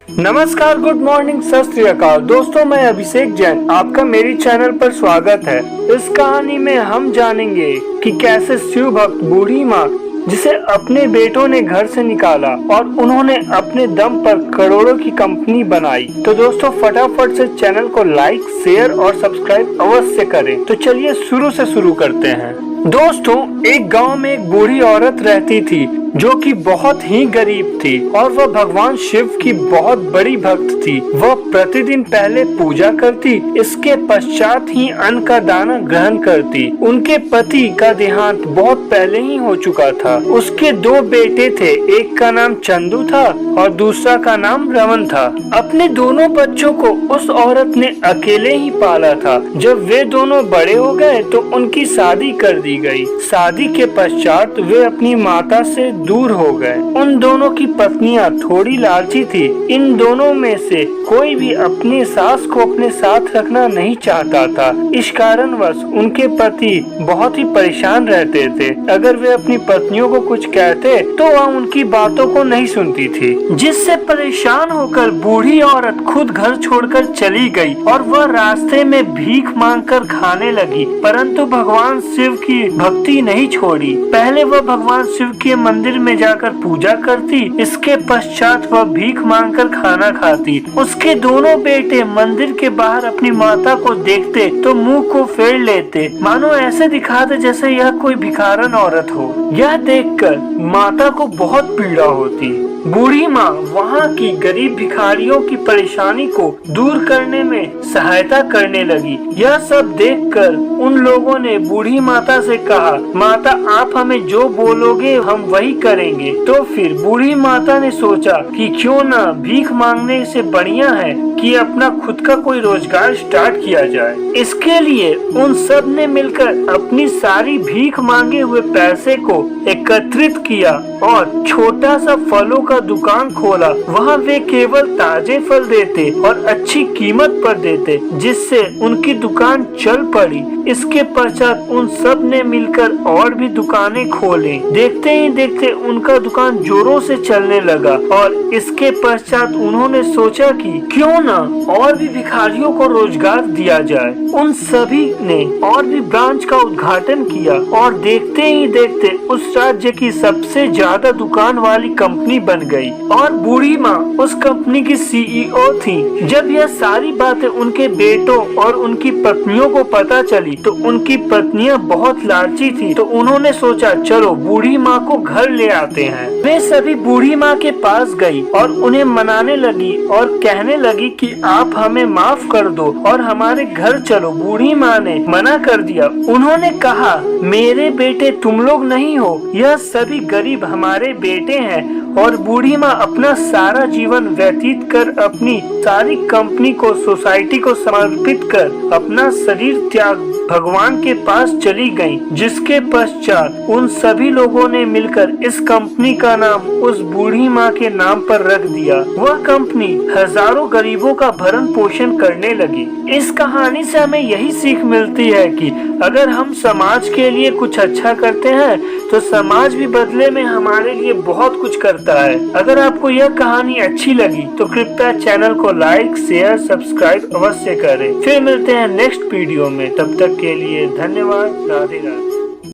नमस्कार, good morning, सत श्री अकाल। दोस्तों, मैं अभिषेक जैन, आपका मेरी चैनल पर स्वागत है। इस कहानी में हम जानेंगे कि कैसे शिव भक्त बूढ़ी माँ, जिसे अपने बेटों ने घर से निकाला और उन्होंने अपने दम पर करोड़ों की कंपनी बनाई। तो दोस्तों, फटाफट से चैनल को लाइक, शेयर और सब्सक्राइब अवश्य करें। तो चलिए शुरू से शुरू करते हैं। दोस्तों, एक गांव में एक बूढ़ी औरत रहती थी जो कि बहुत ही गरीब थी और वह भगवान शिव की बहुत बड़ी भक्त थी। वह प्रतिदिन पहले पूजा करती, इसके पश्चात ही अन्न का दाना ग्रहण करती। उनके पति का देहांत बहुत पहले ही हो चुका था। उसके दो बेटे थे, एक का नाम चंदू था और दूसरा का नाम रमन था। अपने दोनों बच्चों को उस औरत ने अकेले ही पाला था। जब वे दोनों बड़े हो गए तो उनकी शादी कर दी गई। शादी के पश्चात वे अपनी माता से दूर हो गए। उन दोनों की पत्नियां थोड़ी लालची थी। इन दोनों में से कोई भी अपनी सास को अपने साथ रखना नहीं चाहता था। इस कारणवश उनके पति बहुत ही परेशान रहते थे। अगर वे अपनी पत्नियों को कुछ कहते तो वह उनकी बातों को नहीं सुनती थी, जिससे परेशान होकर बूढ़ी औरत खुद घर छोड़कर चली गई और वह रास्ते में भीख मांगकर खाने लगी। परंतु भगवान शिव की भक्ति नहीं छोड़ी। पहले वह भगवान शिव के मंदिर में जाकर पूजा करती, इसके पश्चात वह भीख मांगकर खाना खाती। उसके दोनों बेटे मंदिर के बाहर अपनी माता को देखते तो मुंह को फेर लेते, मानो ऐसे दिखाते जैसे यह कोई भिखारन औरत हो। यह देखकर माता को बहुत पीड़ा होती। बूढ़ी माँ वहाँ की गरीब भिखारियों की परेशानी को दूर करने में सहायता करने लगी। यह सब देखकर उन लोगों ने बूढ़ी माता से कहा, माता आप हमें जो बोलोगे हम वही करेंगे। तो फिर बूढ़ी माता ने सोचा कि क्यों ना भीख मांगने से बढ़िया है कि अपना खुद का कोई रोजगार स्टार्ट किया जाए। इसके लिए उन सब ने मिलकर अपनी सारी भीख मांगे हुए पैसे को एकत्रित किया और छोटा सा फलों का दुकान खोला। वहाँ वे केवल ताजे फल देते और अच्छी कीमत पर देते, जिससे उनकी दुकान चल पड़ी। इसके पश्चात उन सब ने मिलकर और भी दुकानें खोली। देखते ही देखते उनका दुकान जोरों से चलने लगा और इसके पश्चात उन्होंने सोचा कि क्यों ना और भी भिखारियों को रोजगार दिया जाए। उन सभी ने और भी ब्रांच का उद्घाटन किया और देखते ही देखते उस राज्य की सबसे ज्यादा दुकान वाली कंपनी बन गई और बूढ़ी माँ उस कंपनी की सीईओ थी। जब यह सारी बातें उनके बेटों और उनकी पत्नियों को पता चली तो उनकी पत्नियां बहुत लालची थी, तो उन्होंने सोचा चलो बूढ़ी माँ को घर ले आते हैं। वे सभी बूढ़ी माँ के पास गई और उन्हें मनाने लगी और कहने लगी कि आप हमें माफ कर दो और हमारे घर चलो। बूढ़ी माँ ने मना कर दिया। उन्होंने कहा, मेरे बेटे तुम लोग नहीं हो, यह सभी गरीब हमारे बेटे हैं। और बूढ़ी माँ अपना सारा जीवन व्यतीत कर अपनी सारी कंपनी को, सोसाइटी को समर्पित कर अपना शरीर त्याग भगवान के पास चली गयी। जिसके पश्चात उन सभी लोगों ने मिलकर इस कंपनी का नाम उस बूढ़ी माँ के नाम पर रख दिया। वह कंपनी हजारों गरीबों का भरण पोषण करने लगी। इस कहानी से हमें यही सीख मिलती है कि अगर हम समाज के लिए कुछ अच्छा करते हैं तो समाज भी बदले में हमारे लिए बहुत कुछ करता है। अगर आपको यह कहानी अच्छी लगी तो कृपया चैनल को लाइक, शेयर, सब्सक्राइब अवश्य करें। फिर मिलते हैं नेक्स्ट वीडियो में। तब तक के लिए धन्यवाद। राधे राधे।